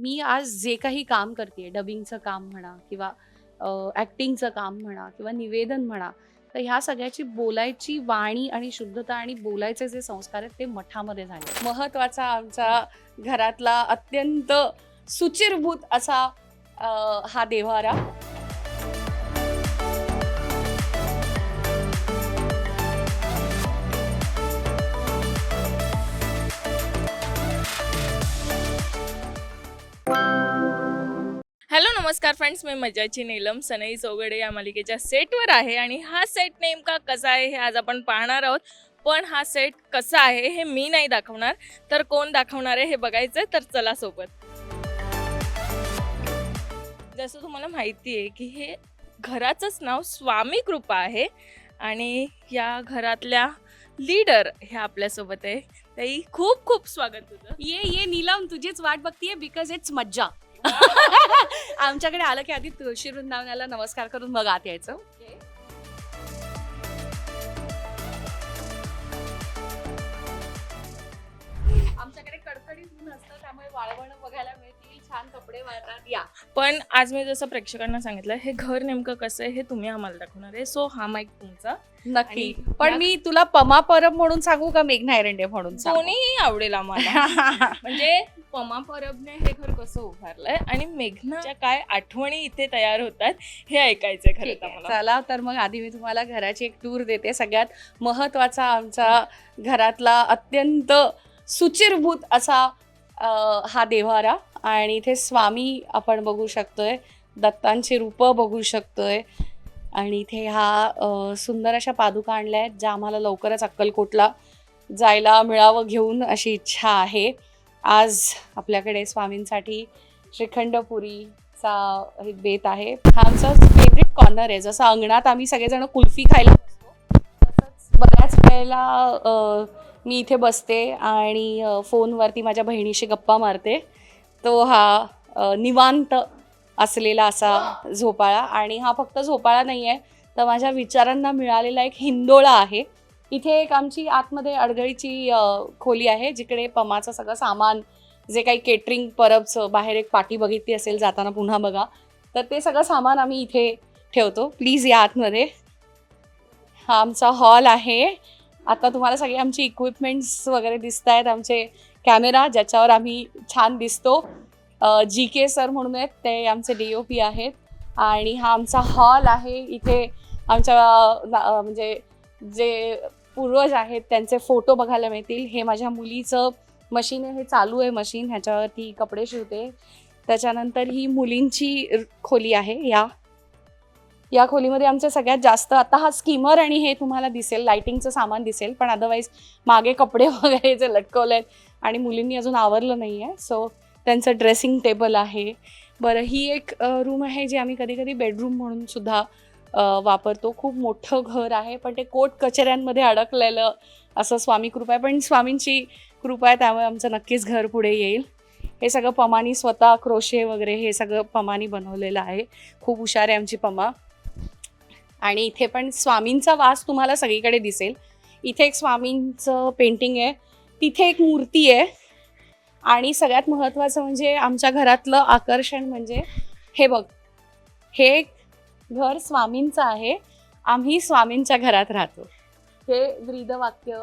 मी आज जे काही काम करते, डबिंगचं काम म्हणा किंवा ॲक्टिंगचं काम म्हणा किंवा निवेदन म्हणा, तर ह्या सगळ्याची बोलायची वाणी आणि शुद्धता आणि बोलायचे जे संस्कार आहेत ते मठामध्ये झाले. महत्त्वाचा आमचा घरातला अत्यंत सुचिरभूत असा हा देव्हारा. हॅलो नमस्कार फ्रेंड्स, मी मजाची नीलम सनई चौगडे या मालिकेच्या सेटवर आहे आणि हा सेट नेमका कसा आहे हे आज आपण पाहणार आहोत. पण हा सेट कसा आहे हे मी नाही दाखवणार, तर कोण दाखवणार आहे हे बघायचं, तर चला सोबत. जसं तुम्हाला माहिती आहे की हे घराचंच नाव स्वामी कृपा आहे आणि या घरातल्या लीडर ह्या आपल्यासोबत आहे. ताई, खूप खूप स्वागत तुझं. ये नीलम, तुझीच वाट बघतीये बिकॉज इट्स मज्जा. आमच्याकडे आलं की आधी तुळशी वृंदावनाला नमस्कार करून मग आत यायचं. आमच्याकडे कडकडीत ऊन असतं, त्यामुळे वाळवण बघायला मिळतील, छान कपडे वाळतात. या पण आज मी जसं प्रेक्षकांना सांगितलं, हे घर नेमकं कसं आहे हे तुम्ही आम्हाला दाखवणार आहे. सो हा माईक तुमचा. नक्की. पण मी तुला पमा परब म्हणून सांगू का मेघना एरंडे म्हणून सांगू? दोन्ही आवडेल आम्हाला. म्हणजे पमा परबने हे घर कसं उभारलंय आणि मेघनाच्या काय आठवणी इथे तयार होतात हे ऐकायचंय खरं तर मला. चला तर मग आधी मी तुम्हाला घराची एक टूर देते. सगळ्यात महत्वाचा आमचा घरातला अत्यंत सुचिरभूत असा हा देव्हारा आणि इथे स्वामी आपण बघू शकतोय, दत्तांची रूपं बघू शकतोय आणि इथे ह्या सुंदर अशा पादुका आणल्या आहेत ज्या आम्हाला लवकरच अक्कलकोटला जायला मिळावं घेऊन अशी इच्छा आहे. आज आपल्याकडे स्वामींसाठी श्रीखंडपुरीचा हे बेत आहे. हा आमचा फेवरेट कॉर्नर आहे. जसं अंगणात आम्ही सगळेजण कुल्फी खायला बसतो, तसंच बऱ्याच वेळेला मी इथे बसते आणि फोनवरती माझ्या बहिणीशी गप्पा मारते. तो हा निवांत असलेला असा झोपाळा, आणि हा फक्त झोपाळा नाही आहे तर माझ्या विचारांना मिळालेला एक हिंदोळा आहे. इथे एक आमची आतमध्ये अडगळीची खोली आहे जिकडे पमाचं सगळं सामान, जे काही केटरिंग परबचं, बाहेर एक पाटी बघितली असेल जाताना पुन्हा बघा, तर ते सगळं सामान आम्ही इथे ठेवतो. प्लीज या आतमध्ये. हा आमचा हॉल आहे. आता तुम्हाला सगळे आमची इक्विपमेंट्स वगैरे दिसत आहेत, आमचे कॅमेरा ज्याच्यावर आम्ही छान दिसतो. GK सर म्हणून आहेत, ते आमचे DOP आहेत. आणि हा आमचा हॉल आहे. इथे आमच्या म्हणजे जे पूर्वज आहेत त्यांचे फोटो बघायला मिळतील. हे माझ्या मुलीचं मशीन आहे, हे चालू आहे मशीन, ह्याच्यावरती कपडे शिवते. त्याच्यानंतर ही मुलींची खोली आहे. या खोलीमध्ये आमचं सगळ्यात जास्त आता हा स्कीमर आणि हे तुम्हाला दिसेल, लाइटिंगचं सामान दिसेल, पण अदरवाईज मागे कपडे वगैरे जे लटकवले आहेत आणि मुलींनी अजून आवरलं नाही आहे, सो त्यांचं ड्रेसिंग टेबल आहे. बरं, ही एक रूम आहे जी आम्ही कधी कधी बेडरूम म्हणून सुद्धा वापरतो. खूप मोठं घर आहे, पण ते कोर्ट कचेऱ्यांमध्ये अडकलेलं असं स्वामी कृपा आहे, पण स्वामींची कृपा आहे त्यामुळे आमचं नक्कीच घर पुढे येईल. हे सगळं पमानी स्वतः क्रोशे वगैरे हे सगळं पमानी बनवलेलं आहे. खूप हुशार आहे आमची पमा. आणि इथे पण स्वामींचा वास तुम्हाला सगळीकडे दिसेल. इथे एक स्वामींचं पेंटिंग आहे, तिथे एक मूर्ती आहे, आणि सगळ्यात महत्त्वाचं म्हणजे आमच्या घरातलं आकर्षण म्हणजे हे बघ, हे घर स्वामींचं आहे. आम्ही स्वामींच्या घरात राहतो. हे ब्रीदवाक्य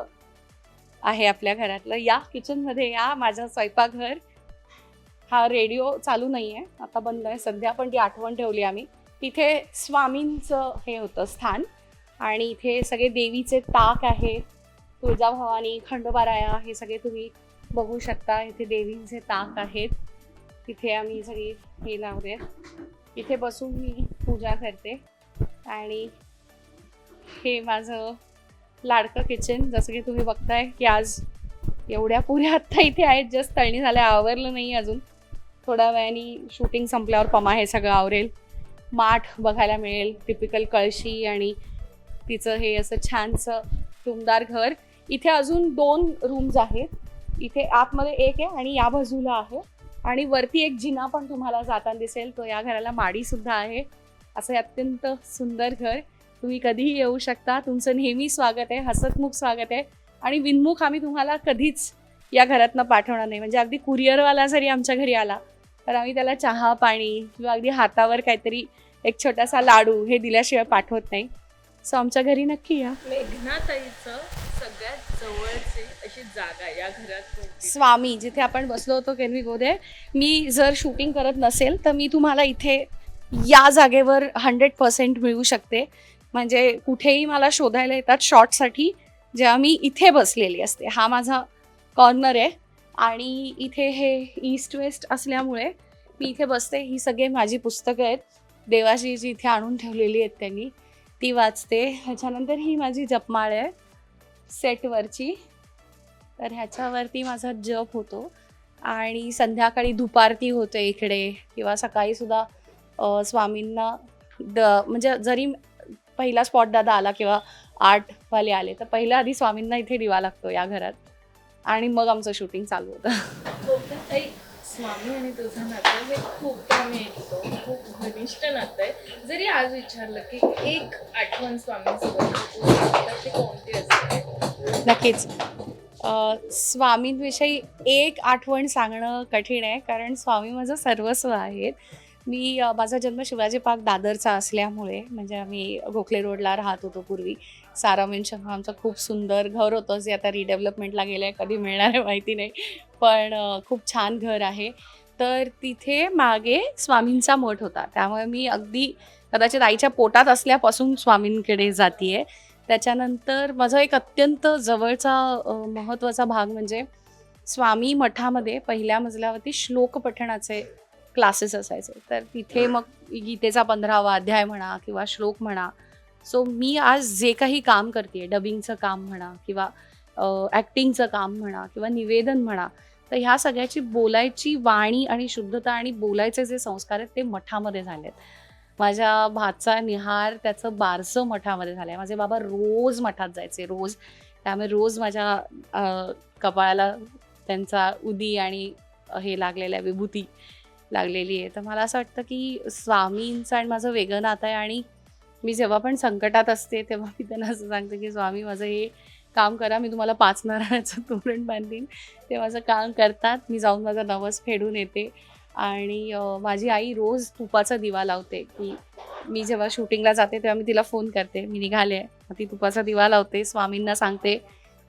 आहे आपल्या घरातलं. या किचनमध्ये या, माझं स्वयंपाकघर. हा रेडिओ चालू नाही आहे, आता बंद आहे सध्या, पण ती आठवण ठेवली आम्ही. तिथे स्वामींचं हे होतं स्थान, आणि इथे सगळे देवीचे ताक आहे, तुळजाभवानी, खंडोबाराया, हे सगळे तुम्ही बघू शकता. इथे देवींचे ताक आहेत. तिथे आम्ही सगळी हे लावले. इथे बसून मी पूजा करते. आणि हे माझं लाडकं किचन, जसं की तुम्ही बघताय की आज एवढ्या पुऱ्या आत्ता इथे आहेत, जस्ट तळणी झाल्या, आवरलं नाही अजून. थोड्या वेळाने शूटिंग संपल्यावर पमा हे सगळं आवरेल. माठ बघायला मिळेल, टिपिकल कळशी, आणि तिचं हे असं छानसं टुमदार घर. इथे अजून 2 रूम्स आहेत. इथे आतमध्ये एक आहे आणि या बाजूला आहे, आणि वरती एक जिना पण तुम्हाला जाताना दिसेल. तो या घराला माडी सुद्धा आहे. असं हे अत्यंत सुंदर घर. तुम्ही कधीही येऊ शकता. तुमचं नेहमी स्वागत आहे, हसतमुख स्वागत आहे, आणि विनमुख आम्ही तुम्हाला कधीच या घरातनं पाठवणार नाही. म्हणजे अगदी कुरिअरवाला जरी आमच्या घरी आला तर आम्ही त्याला चहा पाणी किंवा अगदी हातावर काहीतरी एक छोटासा लाडू हे दिल्याशिवाय पाठवत नाही. सो आमच्या घरी नक्की या. मेघनाताईचं सगळ्यात जवळची अशी जागा या घरात कोणती? स्वामी, जिथे आपण बसलो होतो कॅन वी गो देअर. मी जर शूटिंग करत नसेल तर मी तुम्हाला इथे या जागेवर 100% मिळू शकते. म्हणजे कुठेही मला शोधायला येतात शॉटसाठी, जेव्हा मी इथे बसलेली असते. हा माझा कॉर्नर आहे आणि इथे हे ईस्ट वेस्ट असल्यामुळे मी इथे बसते. ही सगळी माझी पुस्तकं आहेत देवाची जी इथे आणून ठेवलेली आहेत त्यांनी, ती वाचते. ह्याच्यानंतर ही माझी जपमाळ आहे सेटवरची, तर ह्याच्यावरती माझा जप होतो. आणि संध्याकाळी धुपारती होते इकडे, किंवा सकाळी सुद्धा स्वामींना म्हणजे जरी पहिला स्पॉट दादा आला किंवा आर्टवाले आले तर पहिला आधी स्वामींना इथे दिवा लागतो या घरात, आणि मग आमचं शूटिंग चालू होतं. ताई, स्वामी आणि तुझं नातं हे खूपदा मी ऐकतो, खूप घनिष्ठ नातं आहे. जरी आज विचारलं की एक आठवण स्वामींसोबत तर ती कोणती असते? नक्कीच स्वामींविषयी एक आठवण सांगणं कठीण आहे, कारण स्वामी माझं सर्वस्व आहेत. मी माझा जन्म शिवाजी पार्क दादरचा असल्यामुळे, म्हणजे आम्ही गोखले रोडला राहत होतो पूर्वी. सारा मेन्शन आमचं खूप सुंदर घर होतं, जे आता रिडेव्हलपमेंटला गेलं आहे, कधी मिळणार आहे माहिती नाही, पण खूप छान घर आहे. तर तिथे मागे स्वामींचा मठ होता, त्यामुळे मी अगदी कदाचित आईच्या पोटात असल्यापासून स्वामींकडे जाते. त्याच्यानंतर माझा एक अत्यंत जवळचा महत्त्वाचा भाग म्हणजे स्वामी मठामध्ये पहिल्या मजल्यावरती श्लोक पठणाचे क्लासेस असायचे. तर तिथे मग गीतेचा 15वा अध्याय म्हणा किंवा श्लोक म्हणा. सो मी आज जे काही काम करते, डबिंगचं काम म्हणा किंवा ॲक्टिंगचं काम म्हणा किंवा निवेदन म्हणा, तर ह्या सगळ्याची बोलायची वाणी आणि शुद्धता आणि बोलायचे जे संस्कार आहेत ते मठामध्ये झालेत. माझ्या भाचा निहार त्याचं बारसं मठामध्ये झालं आहे. माझे बाबा रोज मठात जायचे, रोज. त्यामुळे रोज माझ्या कपाळाला त्यांचा उदी आणि हे लागलेलं आहे, विभूती लागलेली आहे. तर मला असं वाटतं की स्वामींचं आणि माझं वेगळं नातं आहे. आणि मी जेव्हा पण संकटात असते तेव्हा मी त्यांना असं सांगते की स्वामी, माझं हे काम करा, मी तुम्हाला 5 नारळाचं तोरण बांधीन. ते माझं काम करतात. मी जाऊन माझं नवस फेडून येते. आणि माझी आई रोज तुपाचा दिवा लावते, की मी जेव्हा शूटिंगला जाते तेव्हा मी तिला फोन करते, मी निघाले आहे, मग ती तुपाचा दिवा लावते. स्वामींना सांगते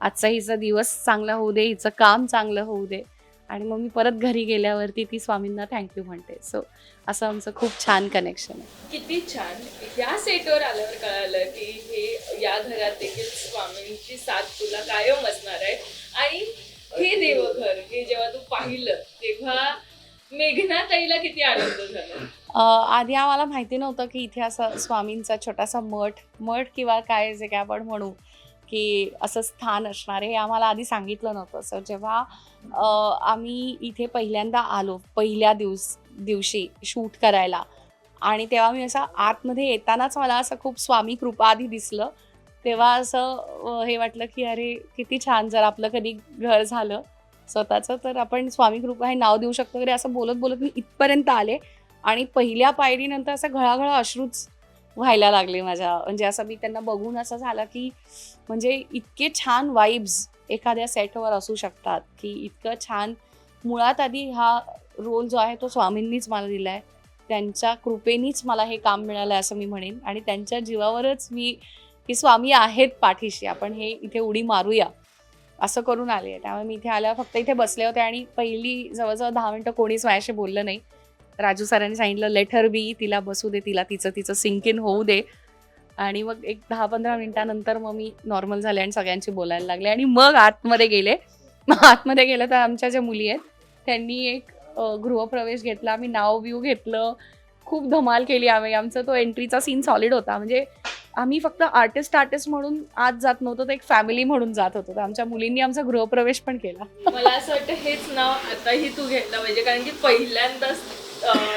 आजचा हिचा दिवस चांगला होऊ दे, हिचं काम चांगलं होऊ दे. आणि मग मी परत घरी गेल्यावरती ती स्वामींना थँक्यू म्हणते. सो असं आमचं खूप छान कनेक्शन आहे. किती छान. या सेटवर आल्यावर कळालं की हे या घरात देखील स्वामींची साथ तुला कायम असणार आहे. आणि हे देवघर हे जेव्हा तू पाहिलं तेव्हा मेघनाताईला किती आनंद झाला? आधी आम्हाला माहिती नव्हतं की इथे असं स्वामींचा छोटासा मठ किंवा काय जे काय आपण म्हणू की असं स्थान असणार आहे, हे आम्हाला आधी सांगितलं नव्हतं. सो जेव्हा आम्ही इथे पहिल्यांदा आलो, पहिल्या दिवशी शूट करायला, आणि तेव्हा मी असं आतमध्ये येतानाच मला असं खूप स्वामी कृपा आधी दिसलं. तेव्हा असं हे वाटलं की अरे किती छान, जर आपलं कधी घर झालं स्वतःचं तर आपण स्वामी कृपा हे नाव देऊ शकतो वगैरे, असं बोलत बोलत मी इथपर्यंत आले. आणि पहिल्या पायरीनंतर असं घळाघळा अश्रूच व्हायला लागले माझ्या. म्हणजे असं मी त्यांना बघून असं झालं की म्हणजे इतके छान वाईब्स एखाद्या सेटवर असू शकतात, की इतकं छान. मुळात आधी हा रोल जो आहे तो स्वामींनीच मला दिला आहे, त्यांच्या कृपेनीच मला हे काम मिळालं आहे असं मी म्हणेन. आणि त्यांच्या जीवावरच मी की स्वामी आहेत पाठीशी, आपण हे इथे उडी मारूया असं करून आले आहे. त्यामुळे मी इथे आल्यावर फक्त इथे बसले होते आणि पहिली जवळजवळ 10 मिनटं कोणीच माझ्याशी बोललं नाही. राजू सरांनी सांगितलं लेटर बी, तिला बसू दे, तिला तिचं सिंक इन होऊ दे. आणि मग एक 10-15 मिनिटानंतर मग मी नॉर्मल झाले आणि सगळ्यांशी बोलायला लागले. आणि मग आतमध्ये गेले. मग आतमध्ये गेलं तर आमच्या ज्या मुली आहेत त्यांनी एक गृहप्रवेश घेतला, आम्ही नाव व्यू घेतलं, खूप धमाल केली आम्ही. आमचा तो एंट्रीचा सीन सॉलिड होता. म्हणजे आम्ही फक्त आर्टिस्ट म्हणून आत जात नव्हतो, तर एक फॅमिली म्हणून जात होतो. तर आमच्या मुलींनी आमचा गृहप्रवेश पण केला. मला असं वाटतं हेच नाव आताही तू घेतलं पाहिजे, कारण की पहिल्यांदाच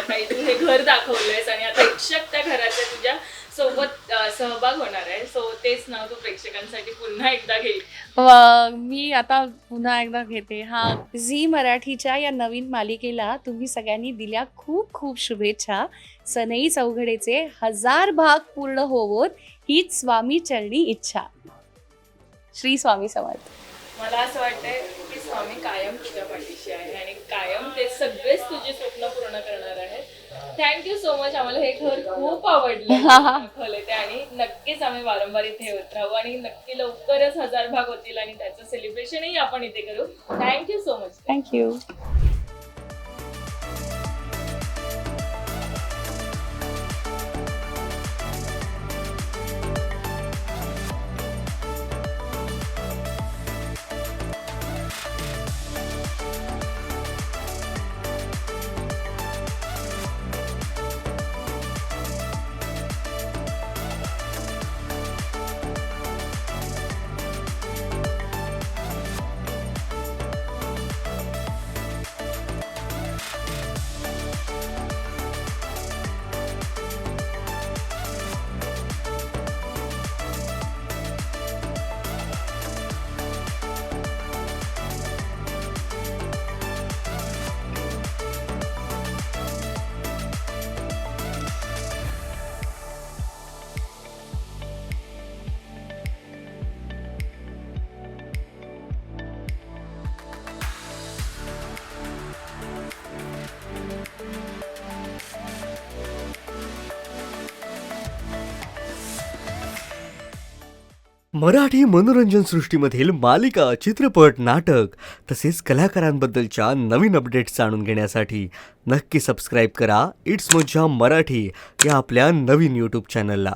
काही तू हे घर दाखवलंयस आणि आता प्रेक्षक त्या घराच्या तुझ्या सोबत सहभाग होणार आहे. सो तेच नाव तू प्रेक्षकांसाठी पुन्हा एकदा घे. मी आता पुन्हा एकदा घेते. झी मराठीच्या या नवीन मालिकेला तुम्ही सगळ्यांनी दिल्या खूप खूप शुभेच्छा. सनई चौघडेचे 1000 भाग पूर्ण होवोत हीच स्वामी चरणी इच्छा. श्री स्वामी समर्थ. मला असं वाटतंय की स्वामी कायम तुझ्या पाठीशी आहे आणि कायम तेच सगळेच तुझी स्वप्न पूर्ण करणार आहेत. Thank you so much. आम्हाला हे घर खूप आवडलं दाखवलंय ते, आणि नक्कीच आम्ही वारंवार इथे येत राहू आणि नक्की लवकरच 1000 भाग होतील आणि त्याचं सेलिब्रेशनही आपण इथे करू. Thank you so much. Thank you. Marathi मनोरंजन सृष्टीमधील मालिका, चित्रपट, नाटक तसेच कलाकारांबद्दलच्या नवीन अपडेट्स जाणून घेण्यासाठी नक्की सबस्क्राईब करा इट्स मज्जा मराठी या आपल्या नवीन यूट्यूब चॅनलला.